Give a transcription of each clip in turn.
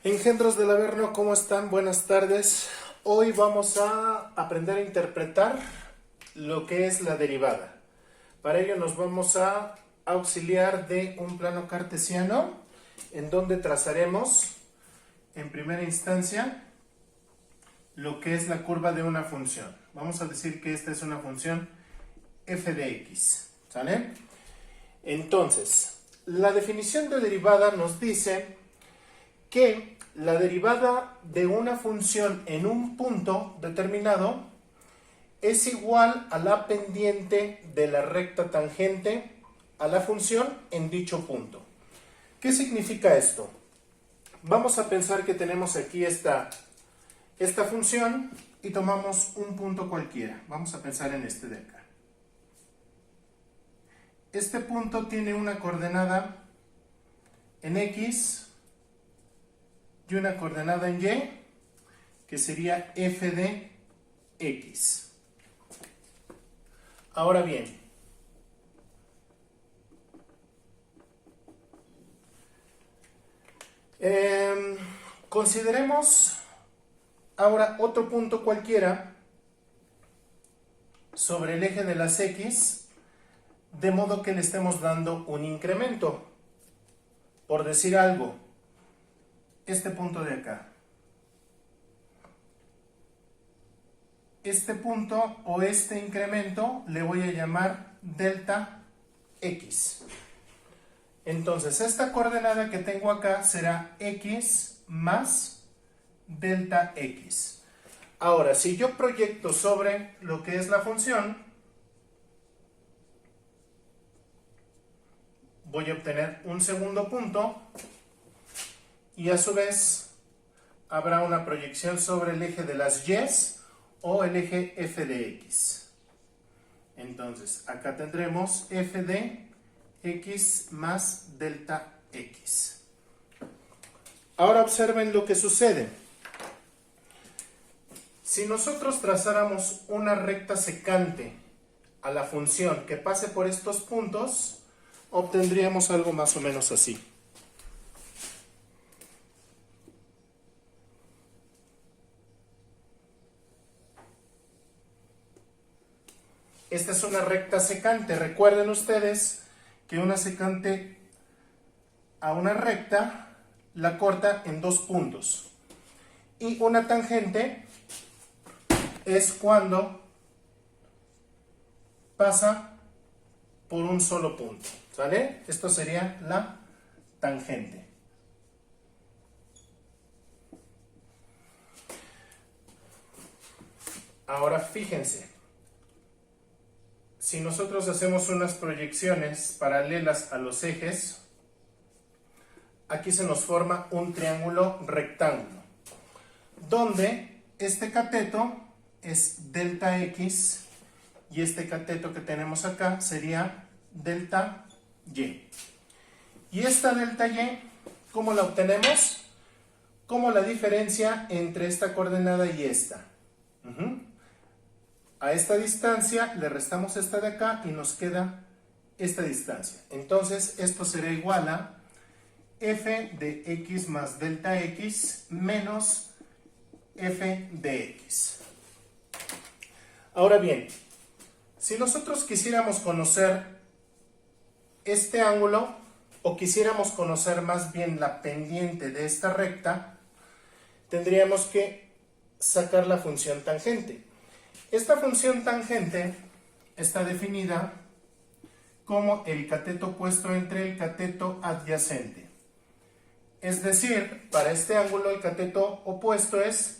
Engendros del Averno, ¿cómo están? Buenas tardes. Hoy vamos a aprender a interpretar lo que es la derivada. Para ello nos vamos a auxiliar de un plano cartesiano en donde trazaremos en primera instancia lo que es la curva de una función. Vamos a decir que esta es una función f de x, ¿sale? Entonces, la definición de derivada nos dice que la derivada de una función en un punto determinado es igual a la pendiente de la recta tangente a la función en dicho punto. ¿Qué significa esto? Vamos a pensar que tenemos aquí esta función y tomamos un punto cualquiera. Vamos a pensar en este de acá. Este punto tiene una coordenada en x y una coordenada en y, que sería f de x. Ahora bien, consideremos ahora otro punto cualquiera sobre el eje de las x, de modo que le estemos dando un incremento. Por decir algo, este punto de acá. Este punto o este incremento le voy a llamar delta x. Entonces, esta coordenada que tengo acá será x más delta x. Ahora, si yo proyecto sobre lo que es la función, voy a obtener un segundo punto y a su vez habrá una proyección sobre el eje de las y o el eje f de x. Entonces, acá tendremos f de x más delta x. Ahora observen lo que sucede. Si nosotros trazáramos una recta secante a la función que pase por estos puntos, obtendríamos algo más o menos así. Esta es una recta secante. Recuerden ustedes que una secante a una recta la corta en dos puntos. Y una tangente es cuando pasa por un solo punto, ¿sale? Esto sería la tangente. Ahora fíjense, si nosotros hacemos unas proyecciones paralelas a los ejes, aquí se nos forma un triángulo rectángulo, donde este cateto es delta x y este cateto que tenemos acá sería delta y. Y esta delta y, ¿cómo la obtenemos? Como la diferencia entre esta coordenada y esta. A esta distancia le restamos esta de acá y nos queda esta distancia. Entonces esto será igual a f de x más delta x menos f de x. Ahora bien, si nosotros quisiéramos conocer este ángulo, o quisiéramos conocer más bien la pendiente de esta recta, tendríamos que sacar la función tangente. Esta función tangente está definida como el cateto puesto entre el cateto adyacente. Es decir, para este ángulo el cateto opuesto es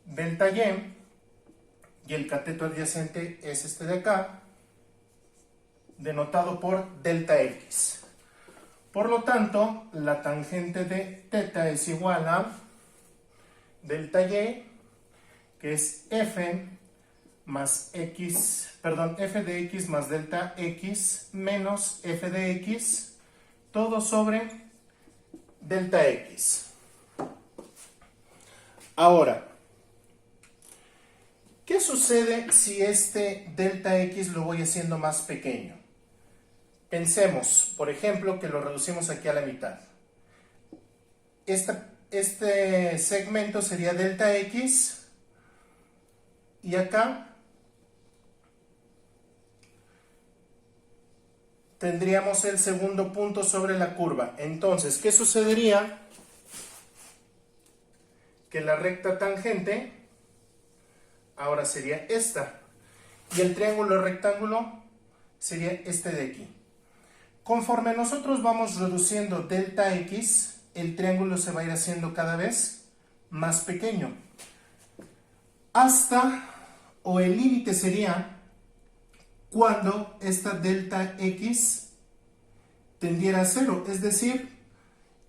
delta y el cateto adyacente es este de acá, denotado por delta x. Por lo tanto, la tangente de θ es igual a delta y, que es f de x más delta x menos f de x, todo sobre delta x. Ahora, ¿qué sucede si este delta x lo voy haciendo más pequeño? Pensemos, por ejemplo, que lo reducimos aquí a la mitad. Esta este segmento sería delta X y acá tendríamos el segundo punto sobre la curva. Entonces, ¿qué sucedería? Que la recta tangente ahora sería esta y el triángulo rectángulo sería este de aquí. Conforme nosotros vamos reduciendo delta X, el triángulo se va a ir haciendo cada vez más pequeño. Hasta, o el límite sería cuando esta delta X tendiera a 0. Es decir,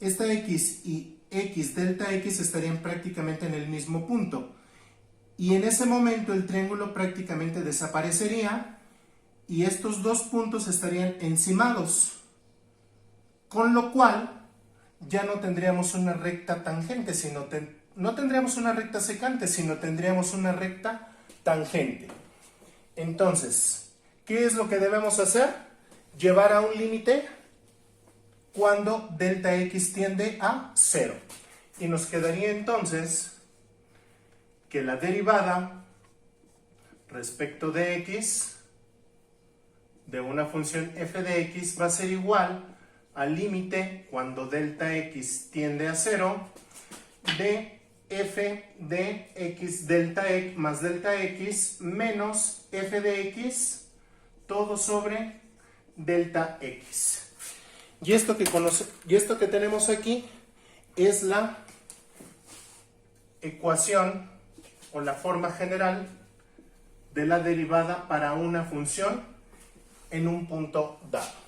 esta X y X delta X estarían prácticamente en el mismo punto. Y en ese momento el triángulo prácticamente desaparecería y estos dos puntos estarían encimados, con lo cual ya no tendríamos una recta tangente, no tendríamos una recta secante, sino tendríamos una recta tangente. Entonces, ¿qué es lo que debemos hacer? Llevar a un límite cuando delta X tiende a 0. Y nos quedaría entonces que la derivada respecto de X de una función f de X va a ser igual al límite cuando delta X tiende a 0 de f de X delta X más delta X menos f de X todo sobre delta X. Y esto que tenemos aquí es la ecuación o la forma general de la derivada para una función en un punto dado.